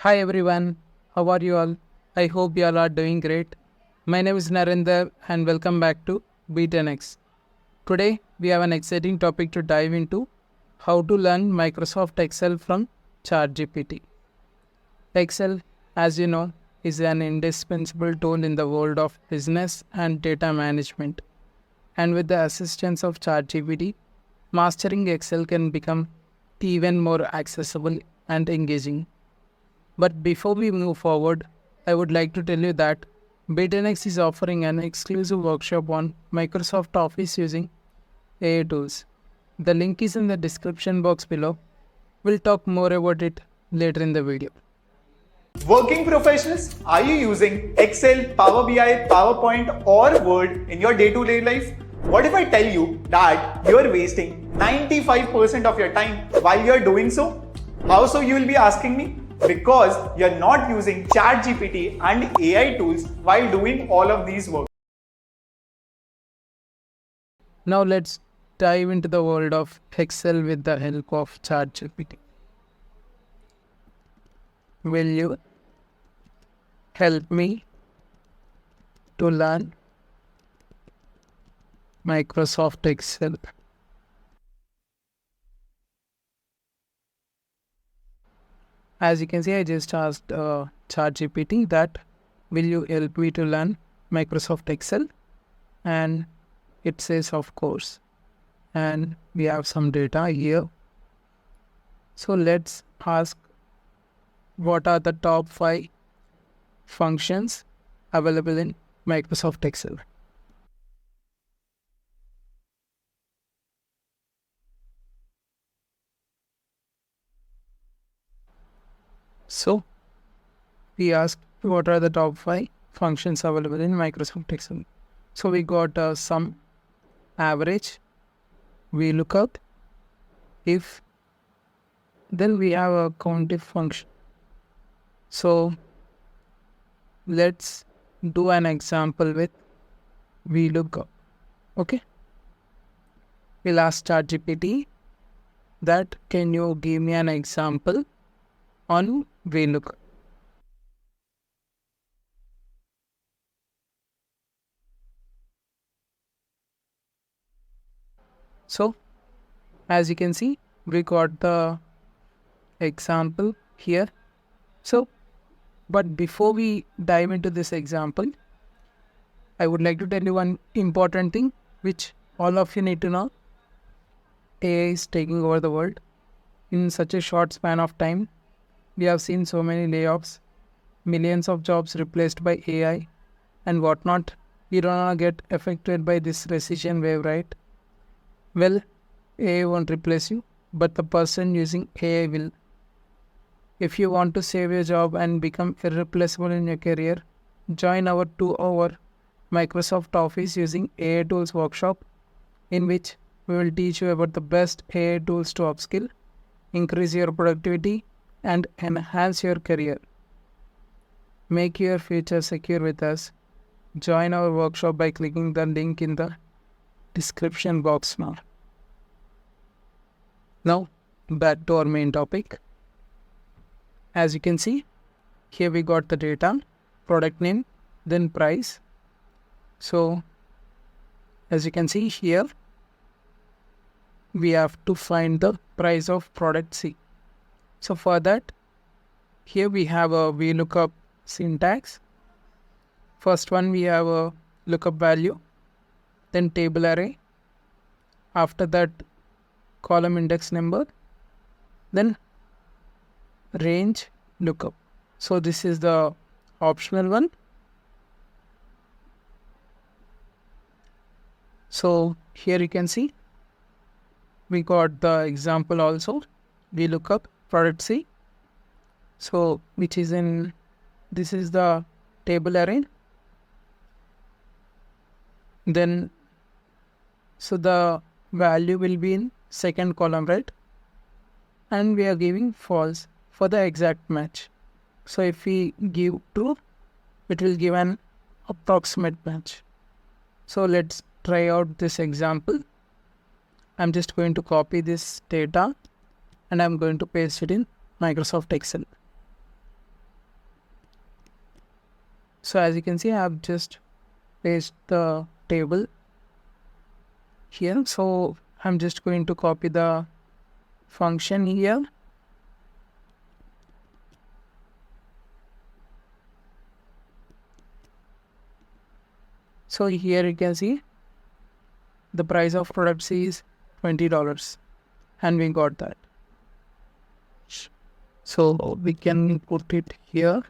Hi everyone, how are you all? I hope you all are doing great. My name is Narendra and welcome back to Be10x. Today we have an exciting topic to dive into: how to learn Microsoft Excel from Chat GPT. Excel, as you know, is an indispensable tool in the world of business and data management. And with the assistance of Chat GPT, mastering Excel can become even more accessible and engaging. But before we move forward, I would like to tell you that Be10x is offering an exclusive workshop on Microsoft Office using AI tools. The link is in the description box below. We'll talk more about it later in the video. Working professionals, are you using Excel, Power BI, PowerPoint, or Word in your day to day life? What if I tell you that you're wasting 95% of your time while you're doing so? How so, you will be asking me? Because you're not using Chat GPT and AI tools while doing all of these work. Now let's dive into the world of Excel with the help of Chat GPT. Will you help me to learn Microsoft Excel? As you can see, I just asked Chat GPT that will you help me to learn Microsoft Excel? And it says of course. And we have some data here. So let's ask what are the top 5 functions available in Microsoft Excel. So we asked what are the top 5 functions available in Microsoft Excel. So we got sum, average, VLOOKUP, if, then we have a countif function. So let's do an example with VLOOKUP. Okay. We'll ask ChatGPT that can you give me an example on VLOOKUP. So as you can see, we got the example here. So, but before we dive into this example, I would like to tell you one important thing which all of you need to know. AI is taking over the world. In such a short span of time, we have seen so many layoffs, millions of jobs replaced by AI and whatnot. You don't want to get affected by this recession wave, right? Well, AI won't replace you, but the person using AI will. If you want to save your job and become irreplaceable in your career, join our 2-hour Microsoft Office using AI tools workshop, in which we will teach you about the best AI tools to upskill, increase your productivity, and enhance your career. Make your future secure with us. Join our workshop by clicking the link in the description box now. Now, back to our main topic. As you can see, here we got the data, product name, then price. So, as you can see here, we have to find the price of product C. So for that, here we have a VLOOKUP syntax. First one, we have a lookup value, then table array. After that, column index number, then range lookup. So this is the optional one. So here you can see we got the example also. We look up product C. So which is in, this is the table array. Then so the value will be in second column, right? And we are giving false for the exact match. So if we give true, it will give an approximate match. So let's try out this example. I'm just going to copy this data and I'm going to paste it in Microsoft Excel. So as you can see, I have just placed the table here. So I'm just going to copy the function here. So here you can see the price of product C is $20, and we got that. So we can put it here.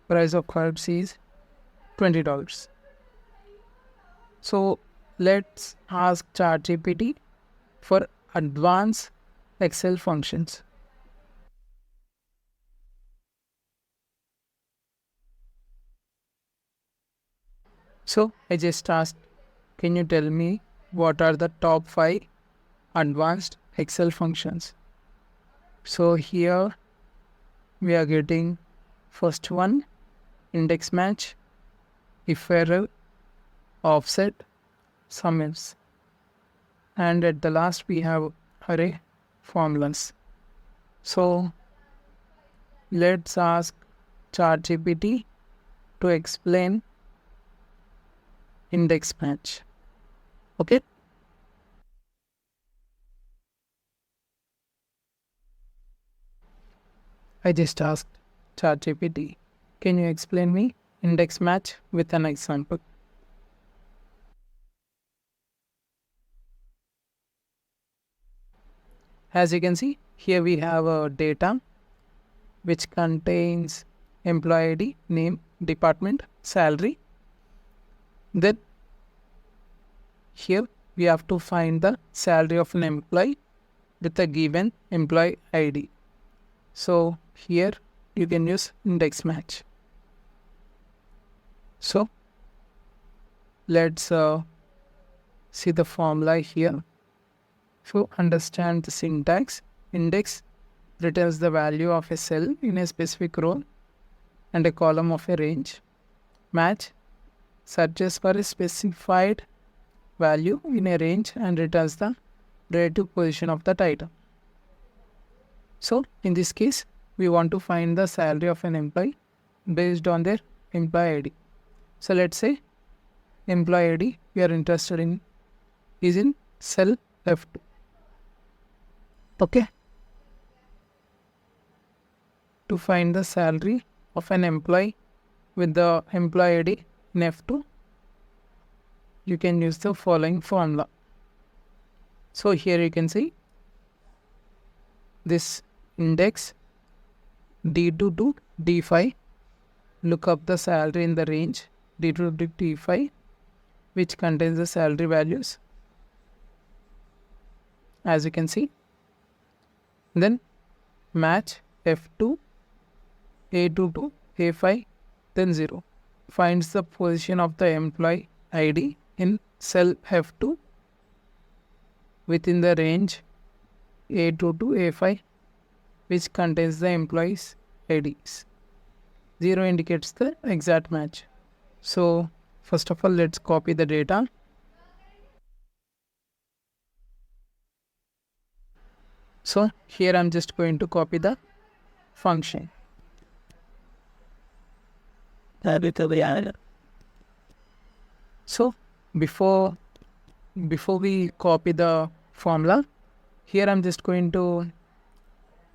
Price of product C is $20. So let's ask Chat GPT for advanced Excel functions. So I just asked, can you tell me what are the top 5 advanced Excel functions? So here we are getting first one, index match, if error, offset, sum ifs. And at the last we have array formulas. So let's ask ChatGPT to explain index match. Okay. I just asked ChatGPT, can you explain me index match with an example? As you can see, here we have a data which contains employee ID, name, department, salary. Then here we have to find the salary of an employee with a given employee ID. So here you can use index match. So let's see the formula here. So understand the syntax. Index returns the value of a cell in a specific row and a column of a range. Match searches for a specified value in a range and returns the relative position of that item. So in this case, we want to find the salary of an employee based on their employee ID. So let's say employee ID we are interested in is in cell F2. Okay. To find the salary of an employee with the employee ID in F2, you can use the following formula. So here you can see this index D2 to D5, look up the salary in the range D2 to D5 which contains the salary values, as you can see. Then match F2 A2 to A5, then 0. Finds the position of the employee ID in cell F2 within the range A2 to A5 which contains the employee's IDs. 0 indicates the exact match. So first of all, let's copy the data. So here I'm just going to copy the function. So before we copy the formula, here I'm just going to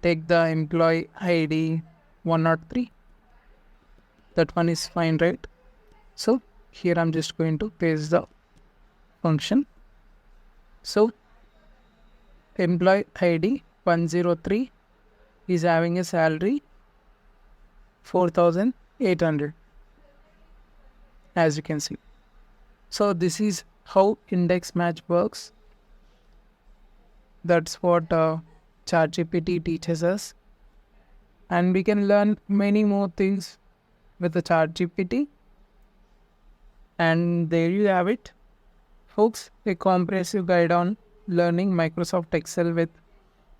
take the employee ID 103. That one is fine, right? So here I'm just going to paste the function. So employee ID 103 is having a salary 4,800, as you can see. So this is how index match works. That's what ChatGPT teaches us, and we can learn many more things with the ChatGPT. And there you have it, folks, a comprehensive guide on learning Microsoft Excel with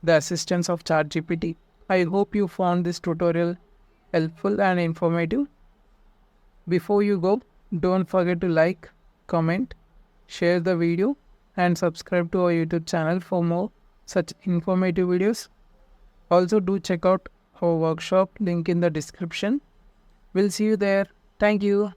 the assistance of ChatGPT. I hope you found this tutorial helpful and informative. Before you go, don't forget to like, comment, share the video, and subscribe to our YouTube channel for more such informative videos. Also, do check out our workshop, link in the description. We'll see you there. Thank you.